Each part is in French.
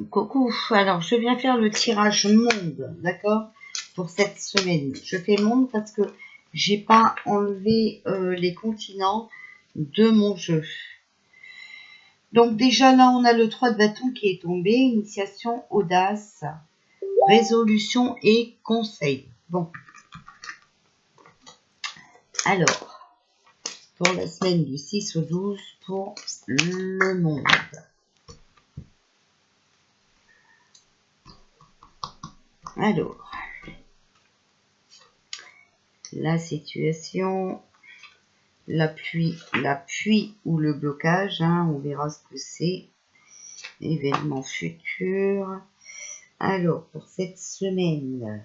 Coucou, alors je viens faire le tirage monde, d'accord, pour cette semaine. Je fais monde parce que j'ai pas enlevé les continents de mon jeu. Donc déjà là, on a le 3 de bâton qui est tombé, initiation, audace, résolution et conseil. Bon, alors, pour la semaine du 6 au 12, pour le monde. Alors, la situation, l'appui ou le blocage, hein, on verra ce que c'est. Événement futur. Alors, pour cette semaine,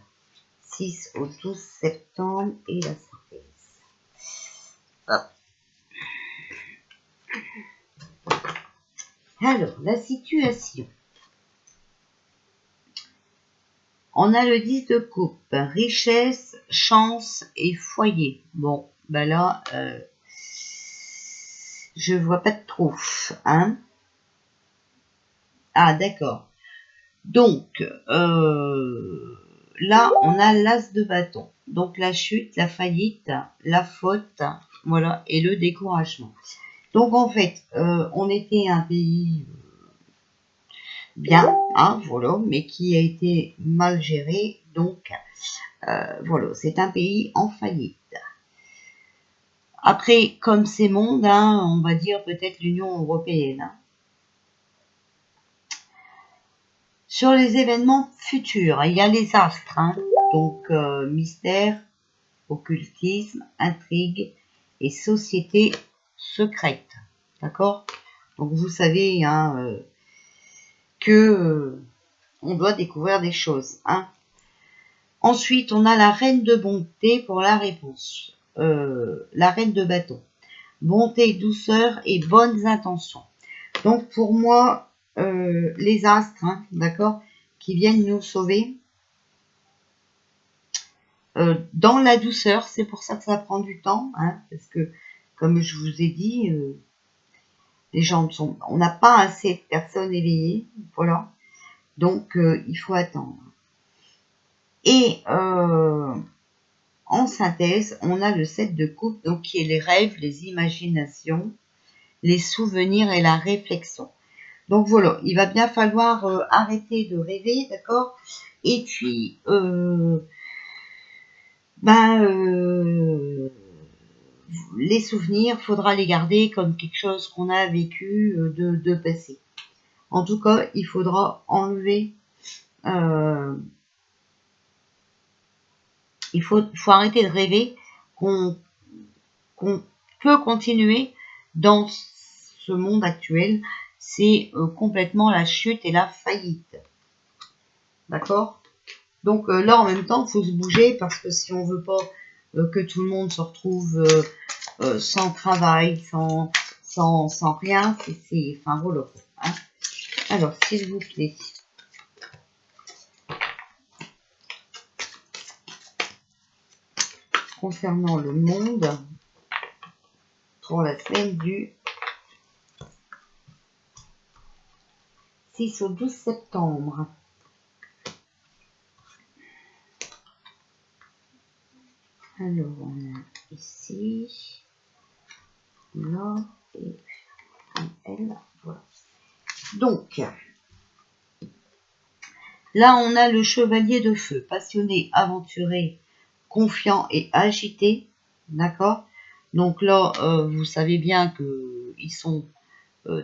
6 au 12 septembre et la synthèse. Hop. Alors, la situation. On a le 10 de coupe, richesse, chance et foyer. Bon, ben là, je vois pas de trop, hein. Ah, d'accord. Donc, là, on a l'as de bâton. Donc, la chute, la faillite, la faute, voilà, et le découragement. Donc, en fait, on était un pays bien, hein, voilà, mais qui a été mal géré. Donc, voilà, c'est un pays en faillite. Après, comme c'est monde, hein, on va dire peut-être l'Union européenne. Hein. Sur les événements futurs, il y a les astres, hein, donc mystère, occultisme, intrigue et société secrète. D'accord? Donc vous savez hein, que on doit découvrir des choses. Hein. Ensuite, on a la reine de bonté pour la réponse. La reine de bâton. Bonté, douceur et bonnes intentions. Donc pour moi, les astres, hein, d'accord, qui viennent nous sauver dans la douceur. C'est pour ça que ça prend du temps, hein, parce que comme je vous ai dit, les gens sont, on n'a pas assez de personnes éveillées, voilà. Donc il faut attendre. Et en synthèse, on a le 7 de coupe, donc qui est les rêves, les imaginations, les souvenirs et la réflexion. Donc voilà, il va bien falloir arrêter de rêver, d'accord? Et puis, les souvenirs, faudra les garder comme quelque chose qu'on a vécu de passé. En tout cas, il faudra enlever. Il faut arrêter de rêver qu'on peut continuer dans ce monde actuel. C'est complètement la chute et la faillite. D'accord? Donc là, en même temps, il faut se bouger parce que si on veut pas que tout le monde se retrouve sans travail, sans rien, c'est enfin voilà. Hein. Alors, s'il vous plaît. Concernant le monde, pour la semaine du 6 au 12 septembre. Alors, on a ici, là, et elle, voilà. Donc, là, on a le chevalier de feu, passionné, aventuré, confiant et agité, d'accord? Donc là, vous savez bien qu'ils sont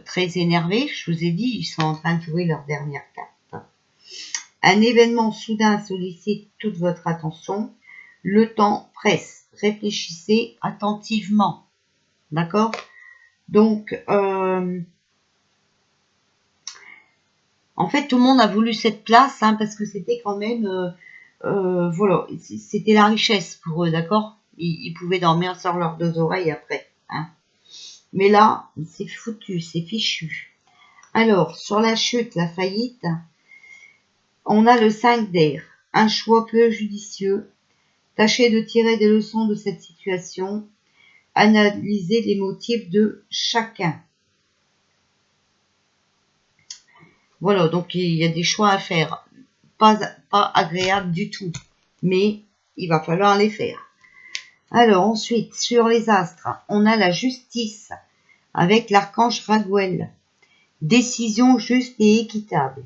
très énervés, je vous ai dit, ils sont en train de jouer leur dernière carte. Un événement soudain sollicite toute votre attention. Le temps presse. Réfléchissez attentivement. D'accord? Donc, en fait, tout le monde a voulu cette place, hein, parce que c'était quand même, voilà, c'était la richesse pour eux, d'accord? Ils pouvaient dormir sur leurs deux oreilles après. Hein. Mais là, c'est foutu, c'est fichu. Alors, sur la chute, la faillite, on a le 5 d'air. Un choix peu judicieux. Tâchez de tirer des leçons de cette situation. Analysez les motifs de chacun. Voilà, donc il y a des choix à faire. Pas agréable du tout, mais il va falloir les faire. Alors ensuite, sur les astres, on a la justice avec l'archange Raguel. Décision juste et équitable.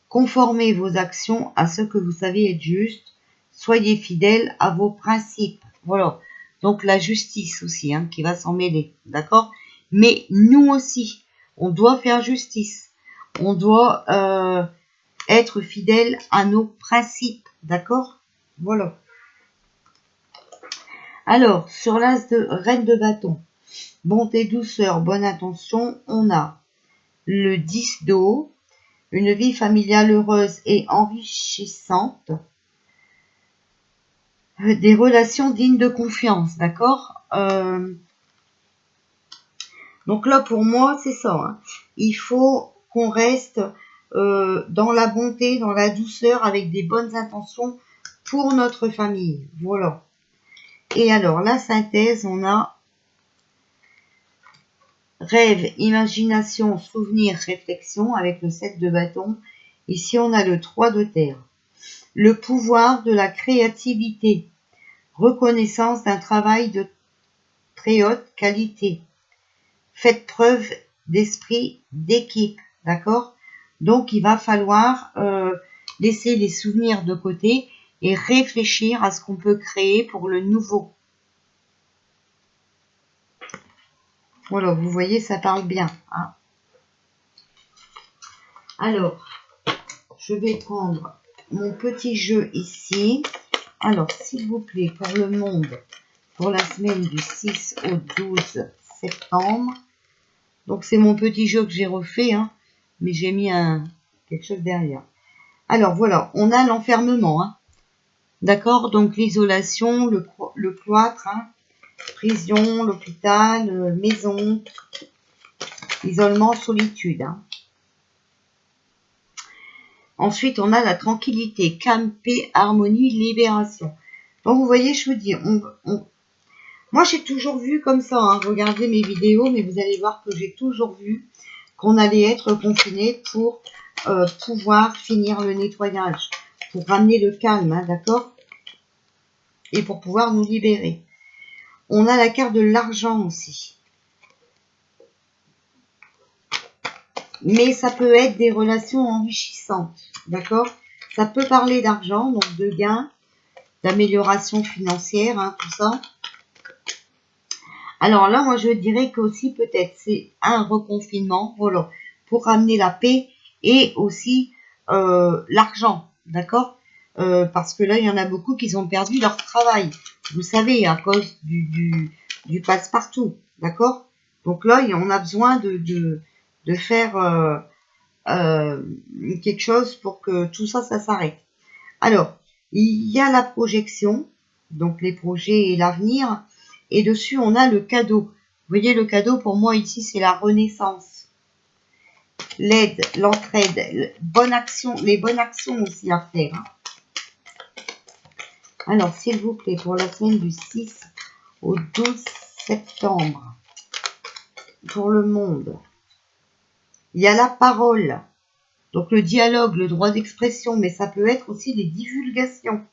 Conformez vos actions à ce que vous savez être juste. Soyez fidèles à vos principes. Voilà. Donc la justice aussi, hein, qui va s'en mêler. D'accord? Mais nous aussi, on doit faire justice. On doit être fidèles à nos principes. D'accord? Voilà. Alors, sur l'as de reine de bâton, bonté, douceur, bonne intention, on a le 10 d'eau, une vie familiale heureuse et enrichissante, des relations dignes de confiance, d'accord? Donc là, pour moi, c'est ça. Hein. Il faut qu'on reste dans la bonté, dans la douceur, avec des bonnes intentions pour notre famille. Voilà. Et alors, la synthèse, on a rêve, imagination, souvenir, réflexion avec le 7 de bâton. Ici, on a le 3 de terre. Le pouvoir de la créativité. Reconnaissance d'un travail de très haute qualité. Faites preuve d'esprit d'équipe. D'accord? Donc, il va falloir laisser les souvenirs de côté et réfléchir à ce qu'on peut créer pour le nouveau. Voilà, vous voyez, ça parle bien. Hein. Alors, je vais prendre mon petit jeu ici. Alors, s'il vous plaît, pour le monde, pour la semaine du 6 au 12 septembre. Donc, c'est mon petit jeu que j'ai refait, hein, mais j'ai mis quelque chose derrière. Alors, voilà, on a l'enfermement. Hein. D'accord? Donc, l'isolation, le cloître, hein, prison, l'hôpital, maison, isolement, solitude. Hein. Ensuite, on a la tranquillité, calme, paix, harmonie, libération. Donc, vous voyez, je vous dis, moi, j'ai toujours vu comme ça, hein, regardez mes vidéos, mais vous allez voir que j'ai toujours vu qu'on allait être confiné pour pouvoir finir le nettoyage, pour ramener le calme, hein, d'accord? Et pour pouvoir nous libérer. On a la carte de l'argent aussi. Mais ça peut être des relations enrichissantes, d'accord? Ça peut parler d'argent, donc de gains, d'amélioration financière, hein, tout ça. Alors là, moi, je dirais qu'aussi, peut-être, c'est un reconfinement, voilà, pour ramener la paix et aussi l'argent, d'accord? Parce que là, il y en a beaucoup qui ont perdu leur travail, vous savez, à cause du passe-partout, d'accord? Donc là, on a besoin de faire quelque chose pour que tout ça, ça s'arrête. Alors, il y a la projection, donc les projets et l'avenir, et dessus, on a le cadeau. Vous voyez, le cadeau, pour moi, ici, c'est la renaissance. L'aide, l'entraide, bonne action, les bonnes actions aussi à faire. Hein. Alors, s'il vous plaît, pour la semaine du 6 au 12 septembre, pour le monde, il y a la parole. Donc, le dialogue, le droit d'expression, mais ça peut être aussi les divulgations.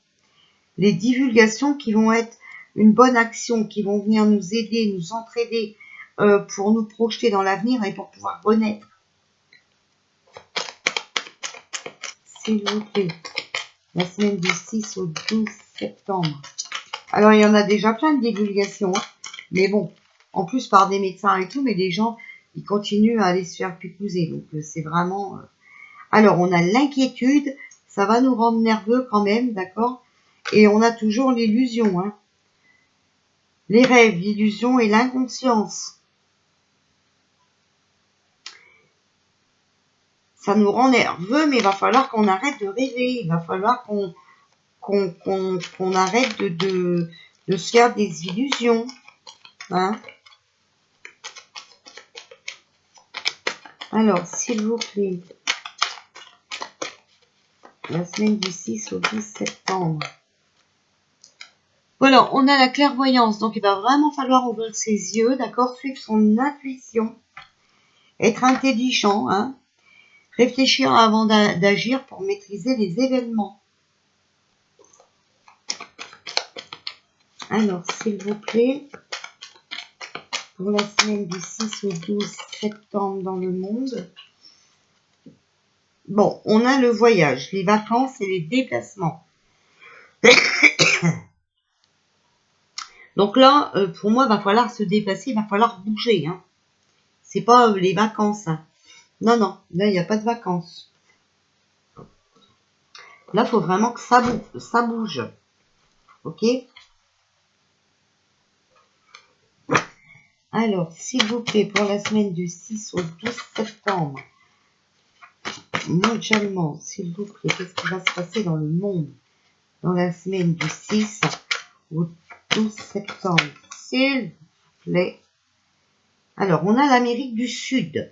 Les divulgations qui vont être une bonne action, qui vont venir nous aider, nous entraider pour nous projeter dans l'avenir et pour pouvoir renaître. S'il vous plaît, la semaine du 6 au 12 septembre. Alors, il y en a déjà plein de divulgations, hein, mais bon, en plus par des médecins et tout, mais les gens, ils continuent à aller se faire pipouser, donc c'est vraiment... Alors, on a l'inquiétude, ça va nous rendre nerveux quand même, d'accord? Et on a toujours l'illusion, hein. Les rêves, l'illusion et l'inconscience. Ça nous rend nerveux, mais il va falloir qu'on arrête de rêver. Il va falloir qu'on arrête de se faire des illusions. Hein? Alors, s'il vous plaît, la semaine du 6 au 10 septembre. Voilà, on a la clairvoyance, donc il va vraiment falloir ouvrir ses yeux, d'accord, suivre son intuition, être intelligent, hein, Réfléchir avant d'agir pour maîtriser les événements. Alors, s'il vous plaît, pour la semaine du 6 au 12 septembre dans le monde. Bon, on a le voyage, les vacances et les déplacements. Donc là, pour moi, il va falloir se déplacer, il va falloir bouger. Hein. C'est pas les vacances. Hein. Non, non, là, il n'y a pas de vacances. Là, il faut vraiment que ça bouge. Ok? Alors, s'il vous plaît, pour la semaine du 6 au 12 septembre, mondialement, s'il vous plaît, qu'est-ce qui va se passer dans le monde dans la semaine du 6 au 12 septembre, s'il vous plaît. Alors, on a l'Amérique du Sud.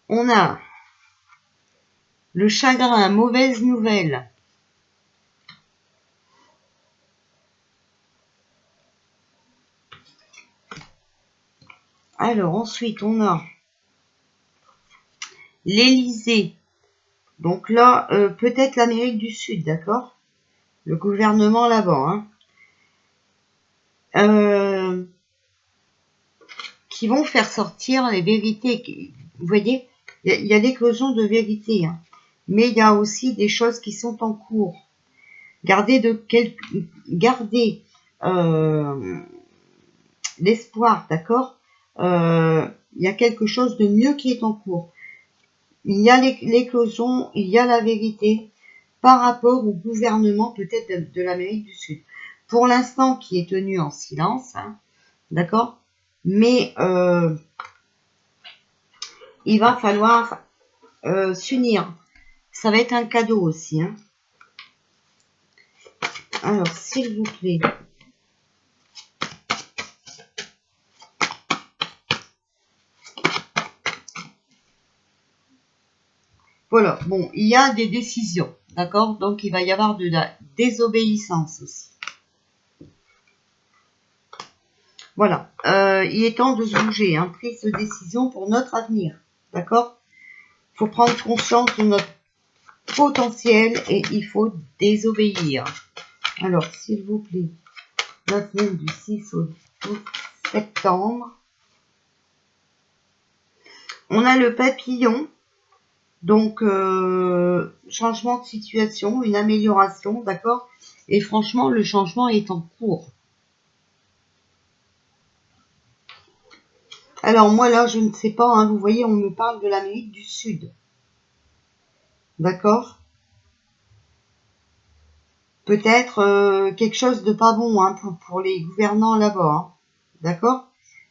On a le chagrin, mauvaise nouvelle. Alors, ensuite, on a l'Élysée. Donc là, peut-être l'Amérique du Sud, d'accord? Le gouvernement là-bas, hein. Qui vont faire sortir les vérités. Vous voyez, il y a l'éclosion de vérité, hein. Mais il y a aussi des choses qui sont en cours. Gardez l'espoir, d'accord? Il y a quelque chose de mieux qui est en cours. Il y a l'éclosion, il y a la vérité par rapport au gouvernement peut-être de l'Amérique du Sud. Pour l'instant, qui est tenu en silence, hein, d'accord? Mais il va falloir s'unir. Ça va être un cadeau aussi. Hein. Alors, s'il vous plaît. Voilà, bon, il y a des décisions, d'accord? Donc, il va y avoir de la désobéissance aussi. Voilà, il est temps de se bouger, hein, prise de décision pour notre avenir, d'accord? Il faut prendre conscience de notre potentiel et il faut désobéir. Alors, s'il vous plaît, la semaine du 6 au 12 septembre, on a le papillon. Donc, changement de situation, une amélioration, d'accord? Et franchement, le changement est en cours. Alors, moi, là, je ne sais pas, hein, vous voyez, on me parle de l'Amérique du Sud. D'accord? Peut-être quelque chose de pas bon hein, pour les gouvernants là-bas. Hein. D'accord?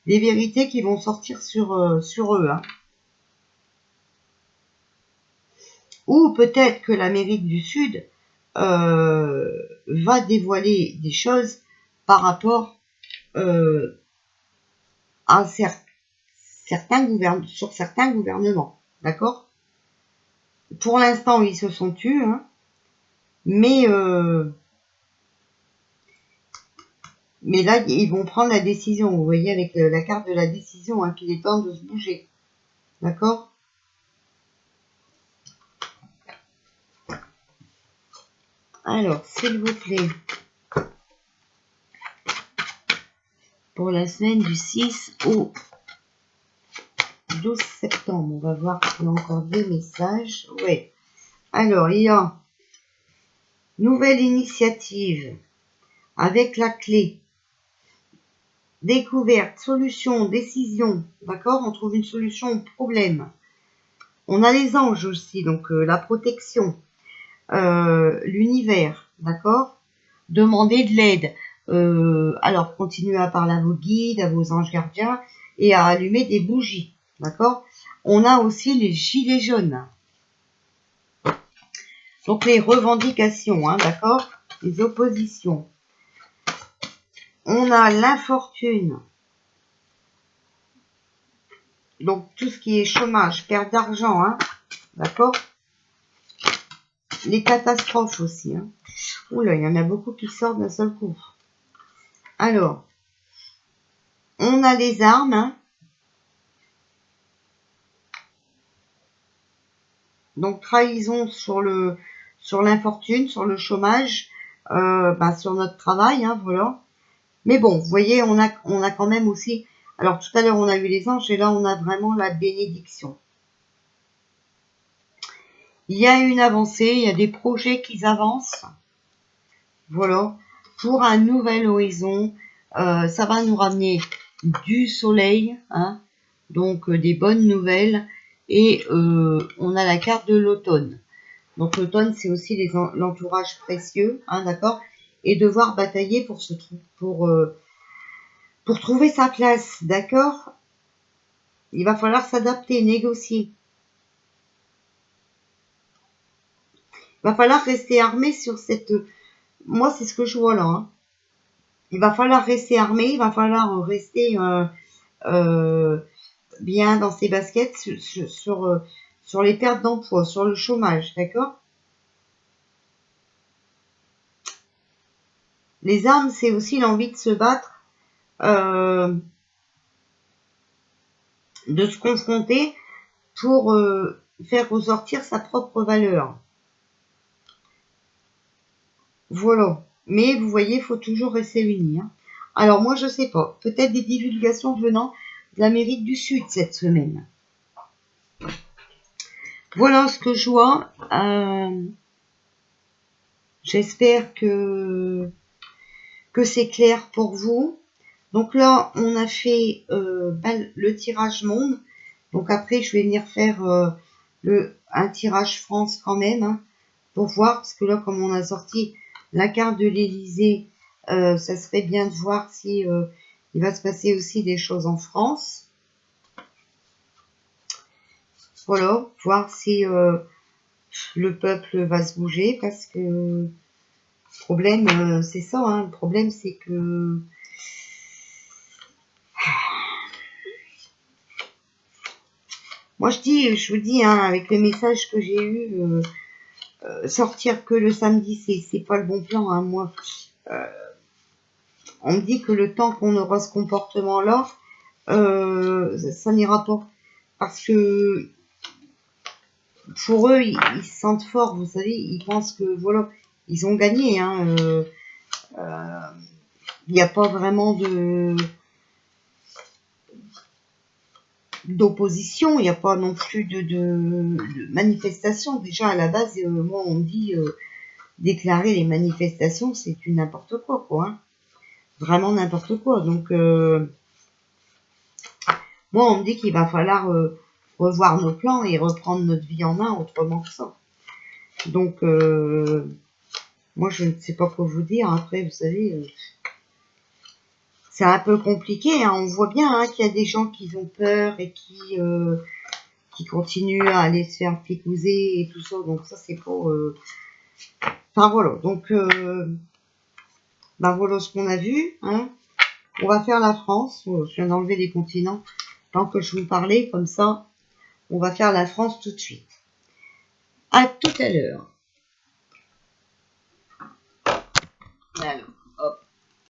Des vérités qui vont sortir sur eux. Hein. Ou peut-être que l'Amérique du Sud va dévoiler des choses par rapport à certains gouvernements. D'accord? Pour l'instant, ils se sont tus, hein, mais là, ils vont prendre la décision. Vous voyez, avec la carte de la décision, hein, qu'il est temps de se bouger. D'accord? Alors, s'il vous plaît, pour la semaine du 6 au 12 septembre, on va voir s'il y a encore des messages. Ouais. Alors, il y a nouvelle initiative avec la clé. Découverte, solution, décision. D'accord? On trouve une solution au problème. On a les anges aussi, donc la protection. L'univers, d'accord? Demander de l'aide. Alors, continuez à parler à vos guides, à vos anges gardiens et à allumer des bougies, d'accord? On a aussi les gilets jaunes. Donc, les revendications, hein, d'accord? Les oppositions. On a l'infortune. Donc, tout ce qui est chômage, perte d'argent, hein, d'accord? Les catastrophes aussi, hein. Oula, il y en a beaucoup qui sortent d'un seul coup. Alors, on a les armes, hein. Donc trahison sur l'infortune, sur le chômage, sur notre travail, hein, voilà. Mais bon, vous voyez, on a quand même aussi... Alors tout à l'heure, on a eu les anges et là, on a vraiment la bénédiction. Il y a une avancée, il y a des projets qui avancent. Voilà, pour un nouvel horizon. Ça va nous ramener du soleil, hein, donc des bonnes nouvelles. Et on a la carte de l'automne. Donc l'automne, c'est aussi l'entourage précieux, hein, d'accord, et devoir batailler pour trouver sa place, d'accord. Il va falloir s'adapter, négocier. Il va falloir rester armé sur cette... Moi, c'est ce que je vois là. Hein. Il va falloir rester armé, il va falloir rester bien dans ses baskets sur les pertes d'emploi, sur le chômage, d'accord. Les armes, c'est aussi l'envie de se battre, de se confronter pour faire ressortir sa propre valeur. Voilà. Mais vous voyez, il faut toujours rester unis. Hein. Alors moi, je sais pas. Peut-être des divulgations venant de l'Amérique du Sud cette semaine. Voilà ce que je vois. J'espère que c'est clair pour vous. Donc là, on a fait le tirage monde. Donc après, je vais venir faire un tirage France quand même. Hein, pour voir, parce que là, comme on a sorti la carte de l'Élysée, ça serait bien de voir si il va se passer aussi des choses en France. Voilà, voir si le peuple va se bouger, parce que le problème, c'est ça, hein, le problème, c'est que moi, je vous dis, hein, avec le message que j'ai eu, sortir que le samedi, c'est pas le bon plan, hein, moi. On me dit que le temps qu'on aura ce comportement-là, ça n'ira pas. Parce que pour eux, ils se sentent forts, vous savez, ils pensent que, voilà, ils ont gagné. Hein, il n'y a pas vraiment d'opposition, il n'y a pas non plus de manifestation. Déjà, à la base, moi, on me dit déclarer les manifestations, c'est du n'importe quoi, quoi. Hein. Vraiment n'importe quoi. Donc, moi, on me dit qu'il va falloir revoir nos plans et reprendre notre vie en main autrement que ça. Donc, moi, je ne sais pas quoi vous dire. Après, vous savez, c'est un peu compliqué. Hein. On voit bien hein, qu'il y a des gens qui ont peur et qui continuent à aller se faire picouser et tout ça. Donc, ça, c'est pas... Enfin, voilà. Donc, voilà ce qu'on a vu. Hein. On va faire la France. Je viens d'enlever les continents. Tant que je vous parlais, comme ça, on va faire la France tout de suite. À tout à l'heure. Alors.